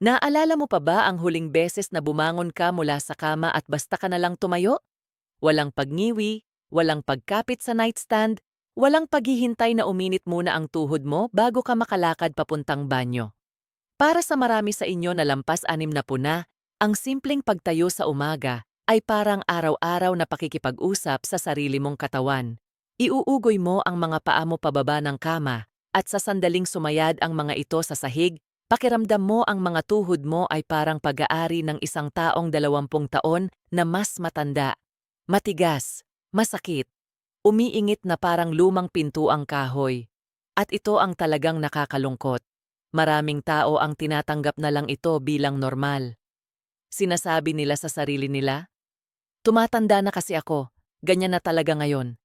Naalala mo pa ba ang huling beses na bumangon ka mula sa kama at basta ka na lang tumayo? Walang pagngiwi, walang pagkapit sa nightstand, walang paghihintay na uminit muna ang tuhod mo bago ka makalakad papuntang banyo. Para sa marami sa inyo na lampas-anim na puna, ang simpleng pagtayo sa umaga ay parang araw-araw na pakikipag-usap sa sarili mong katawan. Iuugoy mo ang mga paa mo pababa ng kama at sa sandaling sumayad ang mga ito sa sahig, pakiramdam mo ang mga tuhod mo ay parang pag-aari ng isang taong 20 taon na mas matanda. Matigas, masakit, umiingit na parang lumang pinto ang kahoy. At ito ang talagang nakakalungkot. Maraming tao ang tinatanggap na lang ito bilang normal. Sinasabi nila sa sarili nila, tumatanda na kasi ako, ganyan na talaga ngayon.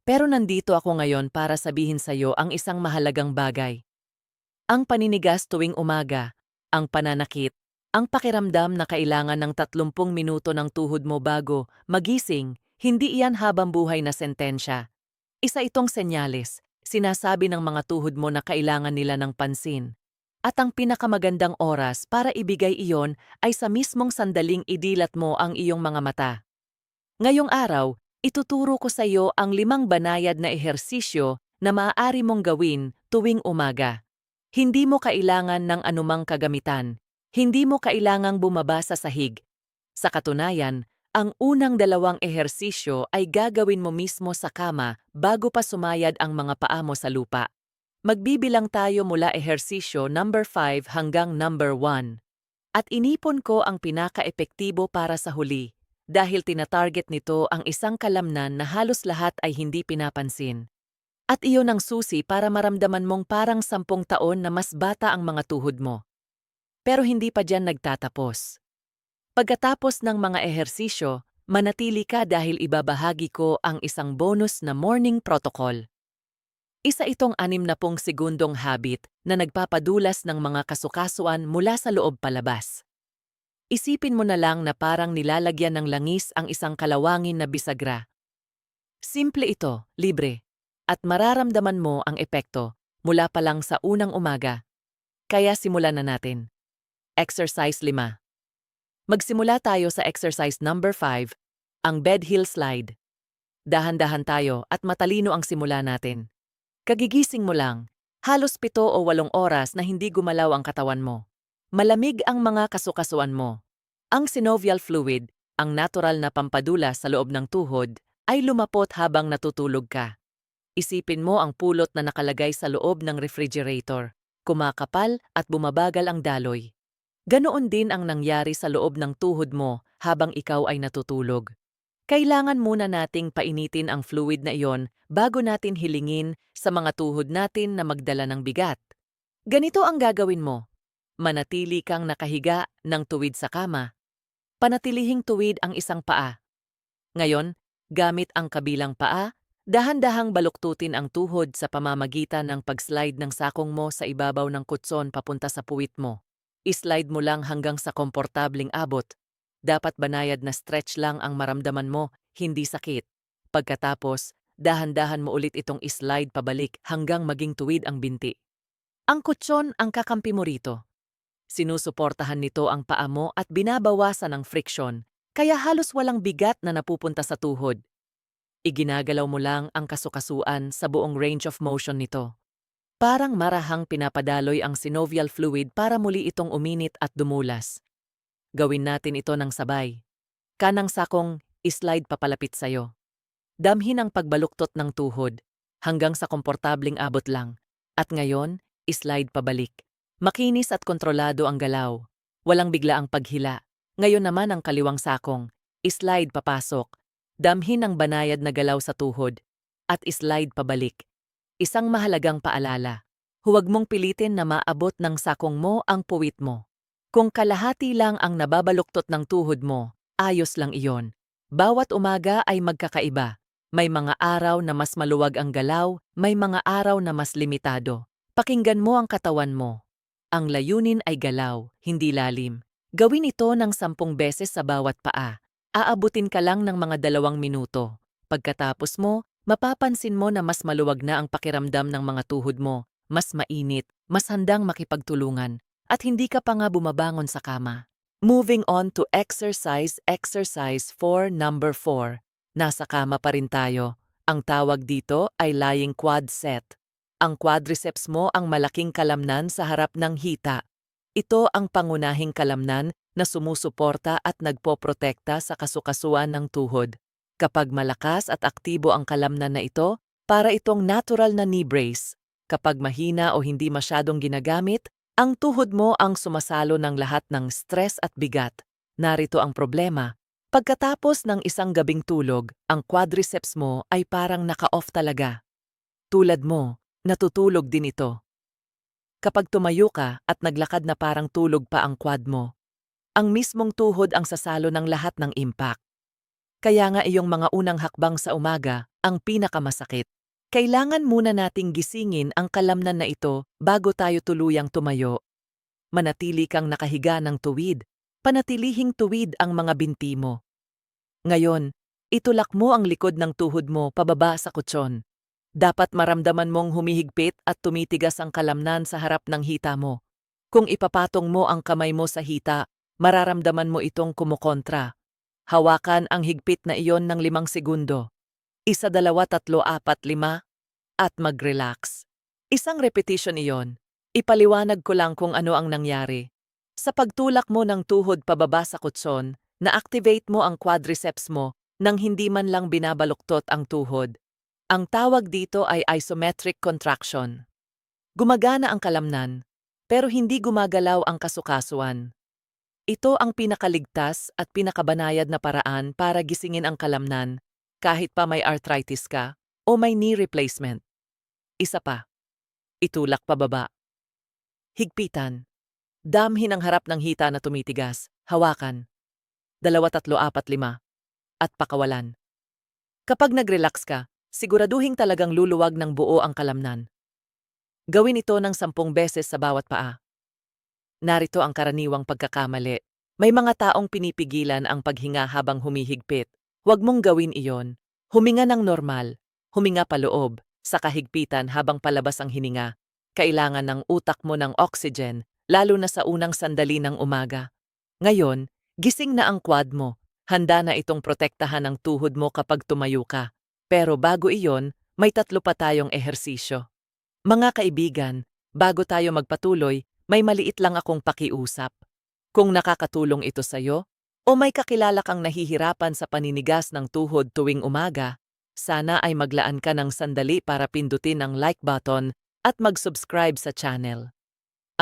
Pero nandito ako ngayon para sabihin sa iyo ang isang mahalagang bagay. Ang paninigas tuwing umaga, ang pananakit, ang pakiramdam na kailangan ng 30 minuto ng tuhod mo bago magising, hindi iyan habang buhay na sentensya. Isa itong senyales, sinasabi ng mga tuhod mo na kailangan nila ng pansin. At ang pinakamagandang oras para ibigay iyon ay sa mismong sandaling idilat mo ang iyong mga mata. Ngayong araw, ituturo ko sa iyo ang 5 banayad na ehersisyo na maaari mong gawin tuwing umaga. Hindi mo kailangan ng anumang kagamitan. Hindi mo kailangang bumaba sa sahig. Sa katunayan, ang unang 2 ehersisyo ay gagawin mo mismo sa kama bago pa sumayad ang mga paa mo sa lupa. Magbibilang tayo mula ehersisyo number 5 hanggang number 1. At inipon ko ang pinaka-epektibo para sa huli, dahil tinatarget nito ang isang kalamnan na halos lahat ay hindi pinapansin. At iyon ang susi para maramdaman mong parang 10 taon na mas bata ang mga tuhod mo. Pero hindi pa dyan nagtatapos. Pagkatapos ng mga ehersisyo, manatili ka dahil ibabahagi ko ang isang bonus na morning protocol. Isa itong 60 segundong habit na nagpapadulas ng mga kasukasuan mula sa loob palabas. Isipin mo na lang na parang nilalagyan ng langis ang isang kalawangin na bisagra. Simple ito, libre, at mararamdaman mo ang epekto mula pa lang sa unang umaga. Kaya simulan na natin. Exercise 5. Magsimula tayo sa exercise number 5, ang bed heel slide. Dahan-dahan tayo at matalino ang simula natin. Kagigising mo lang, halos 7 o 8 oras na hindi gumalaw ang katawan mo. Malamig ang mga kasukasuan mo. Ang synovial fluid, ang natural na pampadula sa loob ng tuhod, ay lumapot habang natutulog ka. Isipin mo ang pulot na nakalagay sa loob ng refrigerator, kumakapal at bumabagal ang daloy. Ganoon din ang nangyari sa loob ng tuhod mo habang ikaw ay natutulog. Kailangan muna nating painitin ang fluid na iyon bago natin hilingin sa mga tuhod natin na magdala ng bigat. Ganito ang gagawin mo. Manatili kang nakahiga ng tuwid sa kama. Panatilihing tuwid ang isang paa. Ngayon, gamit ang kabilang paa, dahan-dahang baluktutin ang tuhod sa pamamagitan ng pag-slide ng sakong mo sa ibabaw ng kutson papunta sa puwit mo. I-slide mo lang hanggang sa komportabling abot. Dapat banayad na stretch lang ang maramdaman mo, hindi sakit. Pagkatapos, dahan-dahan mo ulit itong islide pabalik hanggang maging tuwid ang binti. Ang kutson ang kakampi mo rito. Sinusuportahan nito ang paa mo at binabawasan ang friksyon, kaya halos walang bigat na napupunta sa tuhod. Iginagalaw mo lang ang kasukasuan sa buong range of motion nito. Parang marahang pinapadaloy ang synovial fluid para muli itong uminit at dumulas. Gawin natin ito ng sabay. Kanang sakong, islide papalapit sa'yo. Damhin ang pagbaluktot ng tuhod, hanggang sa komportabling abot lang. At ngayon, islide pabalik. Makinis at kontrolado ang galaw. Walang bigla ang paghila. Ngayon naman ang kaliwang sakong, islide papasok. Damhin ang banayad na galaw sa tuhod. At islide pabalik. Isang mahalagang paalala. Huwag mong pilitin na maabot ng sakong mo ang puwit mo. Kung kalahati lang ang nababaluktot ng tuhod mo, ayos lang iyon. Bawat umaga ay magkakaiba. May mga araw na mas maluwag ang galaw, may mga araw na mas limitado. Pakinggan mo ang katawan mo. Ang layunin ay galaw, hindi lalim. Gawin ito ng 10 beses sa bawat paa. Aabutin ka lang ng mga 2 minuto. Pagkatapos mo, mapapansin mo na mas maluwag na ang pakiramdam ng mga tuhod mo, mas mainit, mas handang makipagtulungan. at hindi ka pa nga bumabangon sa kama. Moving on to exercise 4, number 4. Nasa kama pa rin tayo. Ang tawag dito ay lying quad set. Ang quadriceps mo ang malaking kalamnan sa harap ng hita. Ito ang pangunahing kalamnan na sumusuporta at nagpoprotekta sa kasukasuan ng tuhod. Kapag malakas at aktibo ang kalamnan na ito, para itong natural na knee brace. Kapag mahina o hindi masyadong ginagamit, ang tuhod mo ang sumasalo ng lahat ng stress at bigat. Narito ang problema. Pagkatapos ng isang gabing tulog, ang quadriceps mo ay parang naka-off talaga. Tulad mo, natutulog din ito. Kapag tumayo ka at naglakad na parang tulog pa ang quad mo, ang mismong tuhod ang sasalo ng lahat ng impact. Kaya nga iyong mga unang hakbang sa umaga ang pinakamasakit. Kailangan muna nating gisingin ang kalamnan na ito bago tayo tuluyang tumayo. Manatili kang nakahiga ng tuwid. Panatilihing tuwid ang mga binti mo. Ngayon, itulak mo ang likod ng tuhod mo pababa sa kutsyon. Dapat maramdaman mong humihigpit at tumitigas ang kalamnan sa harap ng hita mo. Kung ipapatong mo ang kamay mo sa hita, mararamdaman mo itong kumukontra. Hawakan ang higpit na iyon ng 5 segundo. 1, 2, 3, 4, 5 at mag-relax. Isang repetition iyon. Ipaliwanag ko lang kung ano ang nangyari. Sa pagtulak mo ng tuhod pababa sa kutson, na-activate mo ang quadriceps mo nang hindi man lang binabaluktot ang tuhod. Ang tawag dito ay isometric contraction. Gumagana ang kalamnan, pero hindi gumagalaw ang kasukasuan. Ito ang pinakaligtas at pinakabanayad na paraan para gisingin ang kalamnan kahit pa may arthritis ka o may knee replacement. Isa pa, itulak pababa. Higpitan. Damhin ang harap ng hita na tumitigas. Hawakan. 2, 3, 4, 5. At pakawalan. Kapag nag-relax ka, siguraduhin talagang luluwag ng buo ang kalamnan. Gawin ito ng 10 beses sa bawat paa. Narito ang karaniwang pagkakamali. May mga taong pinipigilan ang paghinga habang humihigpit. Huwag mong gawin iyon. Huminga ng normal. Huminga paloob, sa kahigpitan habang palabas ang hininga. Kailangan ng utak mo ng oxygen, lalo na sa unang sandali ng umaga. Ngayon, gising na ang quad mo. Handa na itong protektahan ang tuhod mo kapag tumayo ka. Pero bago iyon, may 3 pa tayong ehersisyo. Mga kaibigan, bago tayo magpatuloy, may maliit lang akong pakiusap. Kung nakakatulong ito sa'yo, o may kakilala kang nahihirapan sa paninigas ng tuhod tuwing umaga, sana ay maglaan ka ng sandali para pindutin ang like button at mag-subscribe sa channel.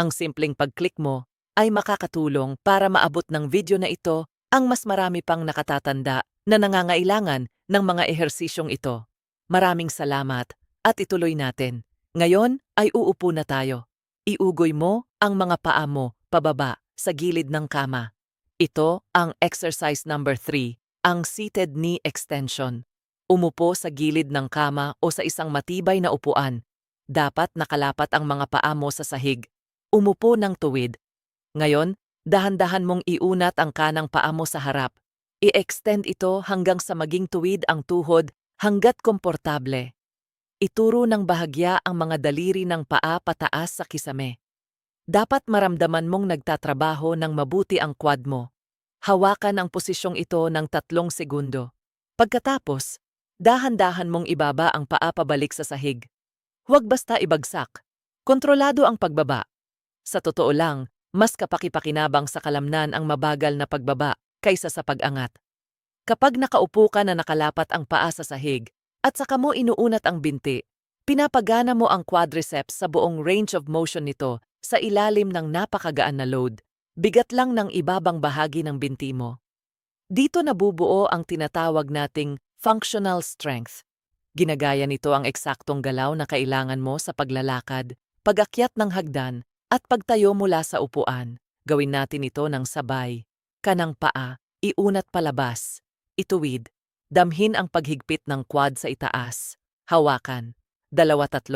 Ang simpleng pag-click mo ay makakatulong para maabot ng video na ito ang mas marami pang nakatatanda na nangangailangan ng mga ehersisyong ito. Maraming salamat at ituloy natin. Ngayon ay uupo na tayo. Iugoy mo ang mga paa mo pababa sa gilid ng kama. Ito ang exercise number 3, ang seated knee extension. Umupo sa gilid ng kama o sa isang matibay na upuan. Dapat nakalapat ang mga paa mo sa sahig. Umupo ng tuwid. Ngayon, dahan-dahan mong iunat ang kanang paa mo sa harap. I-extend ito hanggang sa maging tuwid ang tuhod hanggat komportable. Ituro ng bahagya ang mga daliri ng paa pataas sa kisame. Dapat maramdaman mong nagtatrabaho ng mabuti ang quad mo. Hawakan ang posisyong ito ng 3 segundo. Pagkatapos, dahan-dahan mong ibaba ang paa pabalik sa sahig. Huwag basta ibagsak. Kontrolado ang pagbaba. Sa totoo lang, mas kapaki-pakinabang sa kalamnan ang mabagal na pagbaba kaysa sa pag-angat. Kapag nakaupo ka na nakalapat ang paa sa sahig at saka mo inuunat ang binti, pinapagana mo ang quadriceps sa buong range of motion nito sa ilalim ng napakagaan na load, bigat lang ng ibabang bahagi ng binti mo. Dito nabubuo ang tinatawag nating functional strength. Ginagaya nito ang eksaktong galaw na kailangan mo sa paglalakad, pag-akyat ng hagdan, at pagtayo mula sa upuan. Gawin natin ito ng sabay. Kanang paa, iunat palabas. Ituwid. Damhin ang paghigpit ng quad sa itaas. Hawakan. 2, 3.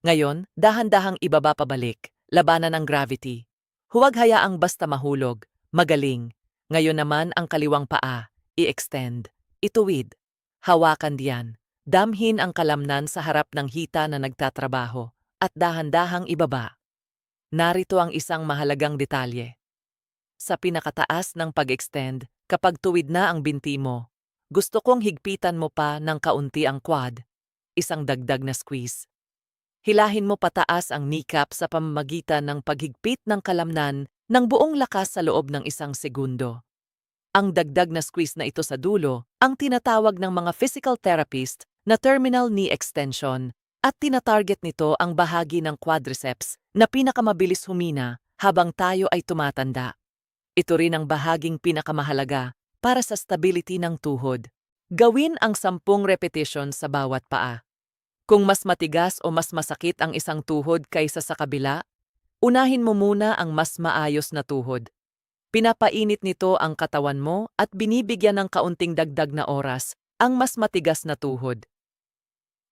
Ngayon, dahan-dahang ibaba pabalik. Labanan ang gravity. Huwag hayaang basta mahulog. Magaling. Ngayon naman ang kaliwang paa. I-extend. Ituwid. Hawakan diyan. Damhin ang kalamnan sa harap ng hita na nagtatrabaho. At dahan-dahang ibaba. Narito ang isang mahalagang detalye. Sa pinakataas ng pag-extend, kapag tuwid na ang binti mo, gusto kong higpitan mo pa ng kaunti ang quad, isang dagdag na squeeze. Hilahin mo pataas ang kneecap sa pamamagitan ng paghigpit ng kalamnan ng buong lakas sa loob ng 1 segundo. Ang dagdag na squeeze na ito sa dulo, ang tinatawag ng mga physical therapist na terminal knee extension, at tinatarget nito ang bahagi ng quadriceps na pinakamabilis humina habang tayo ay tumatanda. Ito rin ang bahaging pinakamahalaga para sa stability ng tuhod. Gawin ang 10 repetition sa bawat paa. Kung mas matigas o mas masakit ang isang tuhod kaysa sa kabila, unahin mo muna ang mas maayos na tuhod. Pinapainit nito ang katawan mo at binibigyan ng kaunting dagdag na oras ang mas matigas na tuhod.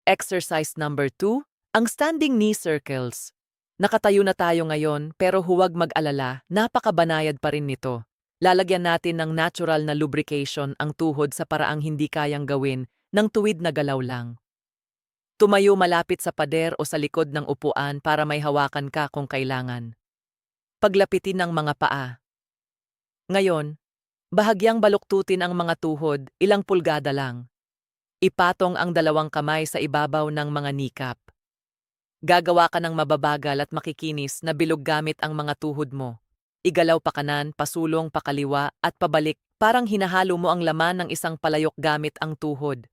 Exercise number 2, ang standing knee circles. Nakatayo na tayo ngayon pero huwag mag-alala, napakabanayad pa rin nito. Lalagyan natin ng natural na lubrication ang tuhod sa paraang hindi kayang gawin ng tuwid na galaw lang. Tumayo malapit sa pader o sa likod ng upuan para may hawakan ka kung kailangan. Paglapitin ng mga paa. Ngayon, bahagyang baluktutin ang mga tuhod, ilang pulgada lang. Ipatong ang 2 kamay sa ibabaw ng mga kneecap. Gagawa ka ng mababagal at makikinis na bilog gamit ang mga tuhod mo. Igalaw pa kanan, pasulong, pakaliwa at pabalik, parang hinahalo mo ang laman ng isang palayok gamit ang tuhod.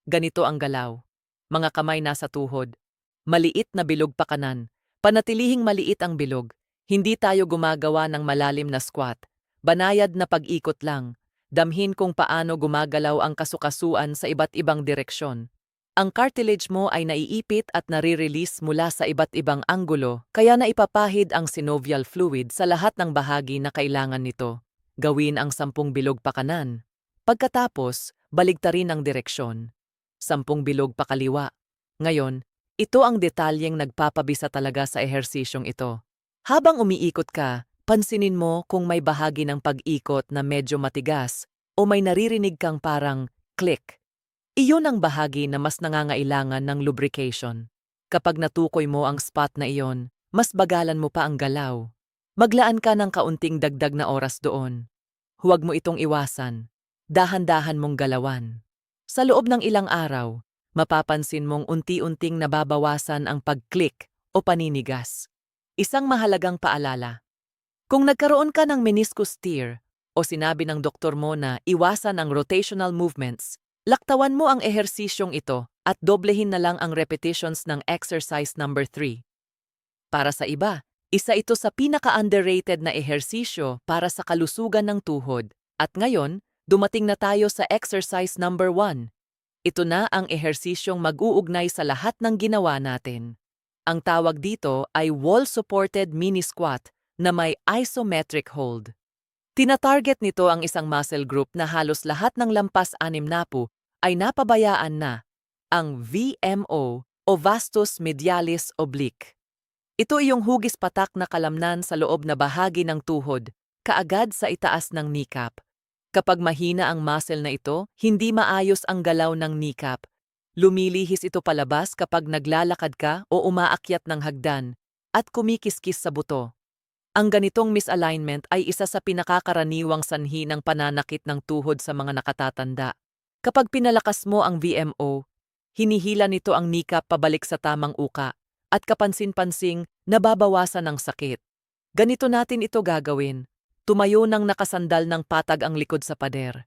Ganito ang galaw. Mga kamay nasa tuhod. Maliit na bilog pa kanan. Panatilihing maliit ang bilog. Hindi tayo gumagawa ng malalim na squat. Banayad na pag-ikot lang. Damhin kung paano gumagalaw ang kasukasuan sa iba't ibang direksyon. Ang cartilage mo ay naiipit at nare-release mula sa iba't ibang anggulo, kaya naipapahid ang synovial fluid sa lahat ng bahagi na kailangan nito. Gawin ang 10 bilog pa kanan. Pagkatapos, baligtarin ang direksyon. 10 bilog pa kaliwa. Ngayon, ito ang detalyeng nagpapabisa talaga sa ehersisyong ito. Habang umiikot ka, pansinin mo kung may bahagi ng pag-ikot na medyo matigas o may naririnig kang parang click. Iyon ang bahagi na mas nangangailangan ng lubrication. Kapag natukoy mo ang spot na iyon, mas bagalan mo pa ang galaw. Maglaan ka ng kaunting dagdag na oras doon. Huwag mo itong iwasan. Dahan-dahan mong galawan. Sa loob ng ilang araw, mapapansin mong unti-unting nababawasan ang pag-click o paninigas. Isang mahalagang paalala. Kung nagkaroon ka ng meniscus tear o sinabi ng doktor mo na iwasan ang rotational movements, laktawan mo ang ehersisyong ito at doblehin na lang ang repetitions ng exercise number 3. Para sa iba, isa ito sa pinaka-underrated na ehersisyo para sa kalusugan ng tuhod. At ngayon, dumating na tayo sa exercise number 1. Ito na ang ehersisyong mag-uugnay sa lahat ng ginawa natin. Ang tawag dito ay wall-supported mini squat na may isometric hold. Tina-target nito ang isang muscle group na halos lahat ng lampas 60 ay napabayaan na, ang VMO o vastus medialis oblique. Ito ay yung hugis patak na kalamnan sa loob na bahagi ng tuhod, kaagad sa itaas ng kneecap. Kapag mahina ang muscle na ito, hindi maayos ang galaw ng kneecap. Lumilihis ito palabas kapag naglalakad ka o umaakyat ng hagdan at kumikiskis sa buto. Ang ganitong misalignment ay isa sa pinakakaraniwang sanhi ng pananakit ng tuhod sa mga nakatatanda. Kapag pinalakas mo ang VMO, hinihila nito ang kneecap pabalik sa tamang uka at kapansin-pansing nababawasan ang sakit. Ganito natin ito gagawin. Tumayo ng nakasandal ng patag ang likod sa pader.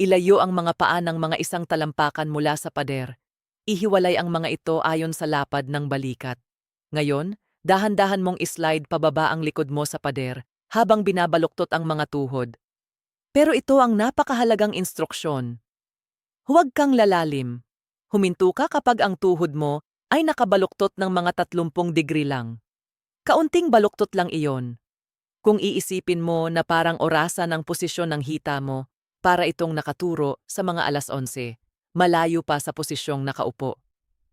Ilayo ang mga paa ng mga isang talampakan mula sa pader. Ihiwalay ang mga ito ayon sa lapad ng balikat. Ngayon, dahan-dahan mong islide pababa ang likod mo sa pader habang binabaluktot ang mga tuhod. Pero ito ang napakahalagang instruksyon. Huwag kang lalalim. Huminto ka kapag ang tuhod mo ay nakabaluktot ng mga 30 degree lang. Kaunting baluktot lang iyon. Kung iisipin mo na parang orasan ang posisyon ng hita mo para itong nakaturo sa mga 11:00, malayo pa sa posisyong nakaupo.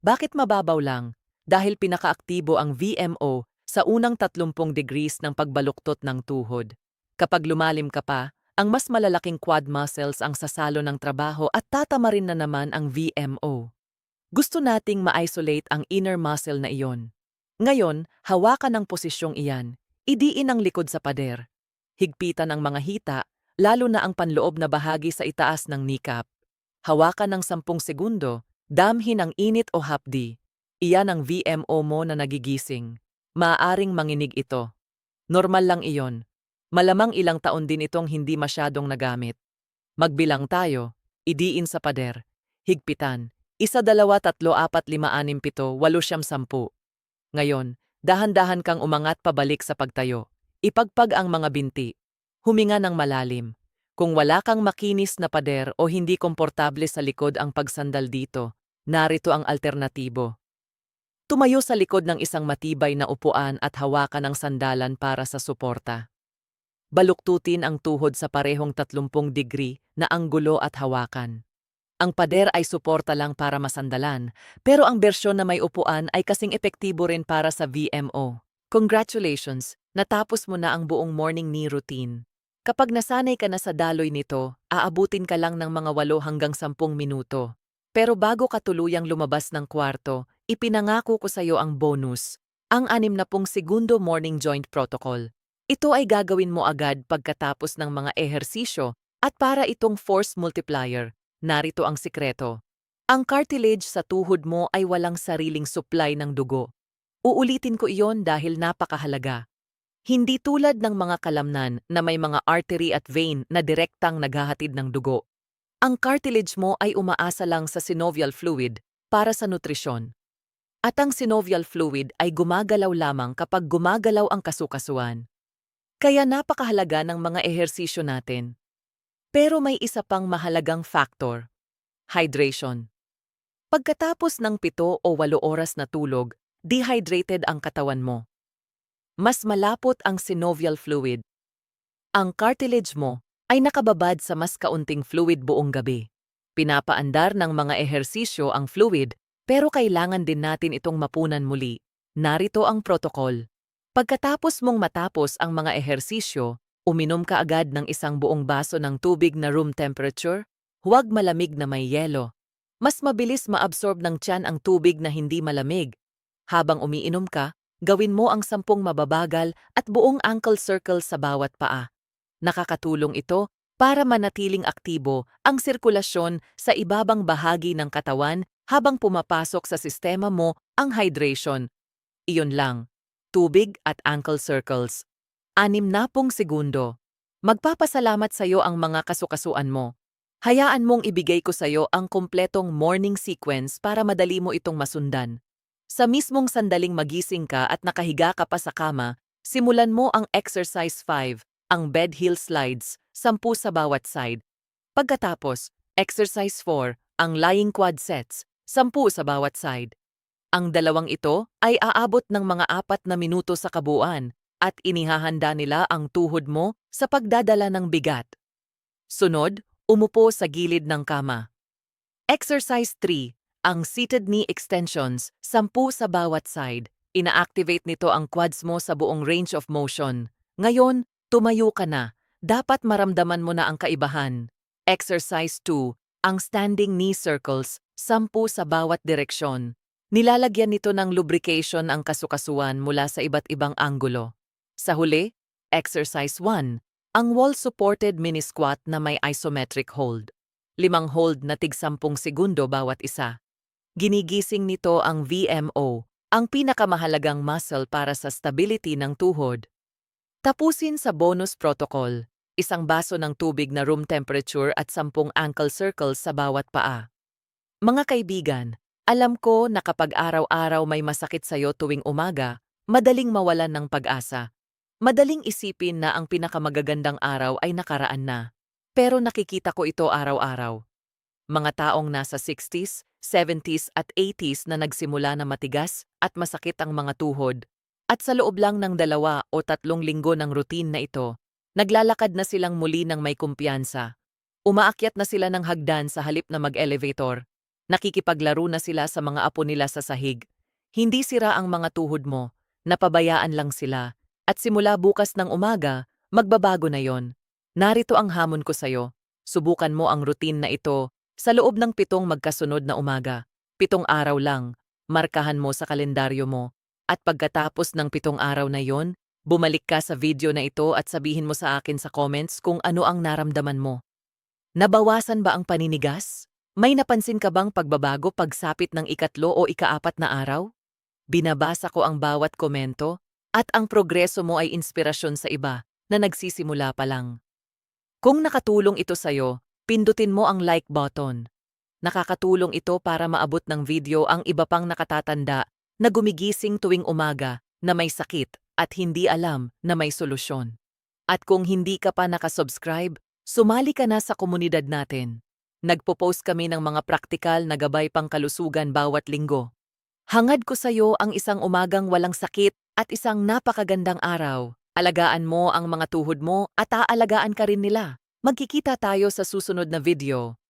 Bakit mababaw lang? Dahil pinakaaktibo ang VMO sa unang 30 degrees ng pagbaluktot ng tuhod. Kapag lumalim ka pa, ang mas malalaking quad muscles ang sasalo ng trabaho at tatama rin na naman ang VMO. Gusto nating ma-isolate ang inner muscle na iyon. Ngayon, hawakan ang posisyong iyan. Idiin ang likod sa pader. Higpitan ang mga hita, lalo na ang panloob na bahagi sa itaas ng kneecap. Hawakan ng 10 segundo, damhin ang init o hapdi. Iyan ang VMO mo na nagigising. Maaaring manginig ito. Normal lang iyon. Malamang ilang taon din itong hindi masyadong nagamit. Magbilang tayo, idiin sa pader. Higpitan. 1, 2, 3, 4, 5, 6, 7, 8, 10. Ngayon, dahan-dahan kang umangat pabalik sa pagtayo. Ipagpag ang mga binti. Huminga ng malalim. Kung wala kang makinis na pader o hindi komportable sa likod ang pagsandal dito, narito ang alternatibo. Tumayo sa likod ng isang matibay na upuan at hawakan ang sandalan para sa suporta. Baluktutin ang tuhod sa parehong 30 degree na anggulo at hawakan. Ang pader ay suporta lang para masandalan, pero ang bersyon na may upuan ay kasing epektibo rin para sa VMO. Congratulations! Natapos mo na ang buong morning knee routine. Kapag nasanay ka na sa daloy nito, aabutin ka lang ng mga 8 hanggang 10 minuto. Pero bago ka tuluyang lumabas ng kwarto, ipinangako ko sa iyo ang bonus, ang 60 segundo morning joint protocol. Ito ay gagawin mo agad pagkatapos ng mga ehersisyo at para itong force multiplier. Narito ang sikreto. Ang cartilage sa tuhod mo ay walang sariling supply ng dugo. Uulitin ko iyon dahil napakahalaga. Hindi tulad ng mga kalamnan na may mga artery at vein na direktang naghahatid ng dugo. Ang cartilage mo ay umaasa lang sa synovial fluid para sa nutrisyon. At ang synovial fluid ay gumagalaw lamang kapag gumagalaw ang kasukasuan. Kaya napakahalaga ng mga ehersisyo natin. Pero may isa pang mahalagang factor, hydration. Pagkatapos ng 7 o 8 oras na tulog, dehydrated ang katawan mo. Mas malapot ang synovial fluid. Ang cartilage mo ay nakababad sa mas kaunting fluid buong gabi. Pinapaandar ng mga ehersisyo ang fluid, pero kailangan din natin itong mapunan muli. Narito ang protocol. Pagkatapos mong matapos ang mga ehersisyo, uminom ka agad ng isang buong baso ng tubig na room temperature, huwag malamig na may yelo. Mas mabilis maabsorb ng tiyan ang tubig na hindi malamig. Habang umiinom ka, gawin mo ang 10 mababagal at buong ankle circle sa bawat paa. Nakakatulong ito para manatiling aktibo ang sirkulasyon sa ibabang bahagi ng katawan habang pumapasok sa sistema mo ang hydration. Iyon lang. Tubig at ankle circles. 60 segundo. Magpapasalamat sa iyo ang mga kasukasuan mo. Hayaan mong ibigay ko sa iyo ang kumpletong morning sequence para madali mo itong masundan. Sa mismong sandaling magising ka at nakahiga ka pa sa kama, simulan mo ang exercise 5, ang bed heel slides, 10 sa bawat side. Pagkatapos, exercise 4, ang lying quad sets, 10 sa bawat side. Ang dalawang ito ay aabot ng mga 4 na minuto sa kabuuan at inihahanda nila ang tuhod mo sa pagdadala ng bigat. Sunod, umupo sa gilid ng kama. Exercise 3, ang seated knee extensions, 10 sa bawat side. Ina-activate nito ang quads mo sa buong range of motion. Ngayon, tumayo ka na. Dapat maramdaman mo na ang kaibahan. Exercise 2, ang standing knee circles, 10 sa bawat direksyon. Nilalagyan nito ng lubrication ang kasukasuan mula sa iba't ibang anggulo. Sa huli, exercise 1, ang wall-supported mini-squat na may isometric hold. 5 hold na tig-10 segundo bawat isa. Ginigising nito ang VMO, ang pinakamahalagang muscle para sa stability ng tuhod. Tapusin sa bonus protocol, 1 baso ng tubig na room temperature at 10 ankle circles sa bawat paa. Mga kaibigan, alam ko na kapag araw-araw may masakit sa'yo tuwing umaga, madaling mawalan ng pag-asa. Madaling isipin na ang pinakamagagandang araw ay nakaraan na. Pero nakikita ko ito araw-araw. Mga taong nasa 60s, 70s at 80s na nagsimula na matigas at masakit ang mga tuhod. At sa loob lang ng 2 o 3 linggo ng routine na ito, naglalakad na silang muli ng may kumpiyansa. Umaakyat na sila ng hagdan sa halip na mag-elevator. Nakikipaglaro na sila sa mga apo nila sa sahig. Hindi sira ang mga tuhod mo, napabayaan lang sila. At simula bukas ng umaga, magbabago na yon. Narito ang hamon ko sa'yo. Subukan mo ang routine na ito sa loob ng 7 magkasunod na umaga. 7 araw lang. Markahan mo sa kalendaryo mo. At pagkatapos ng 7 araw na yon, bumalik ka sa video na ito at sabihin mo sa akin sa comments kung ano ang naramdaman mo. Nabawasan ba ang paninigas? May napansin ka bang pagbabago pagsapit ng ikatlo o ikaapat na araw? Binabasa ko ang bawat komento at ang progreso mo ay inspirasyon sa iba na nagsisimula pa lang. Kung nakatulong ito sa'yo, pindutin mo ang like button. Nakakatulong ito para maabot ng video ang iba pang nakatatanda na gumigising tuwing umaga na may sakit at hindi alam na may solusyon. At kung hindi ka pa nakasubscribe, sumali ka na sa komunidad natin. Nagpo-post kami ng mga praktikal na gabay pangkalusugan bawat linggo. Hangad ko sa iyo ang isang umagang walang sakit at isang napakagandang araw. Alagaan mo ang mga tuhod mo at aalagaan ka rin nila. Magkikita tayo sa susunod na video.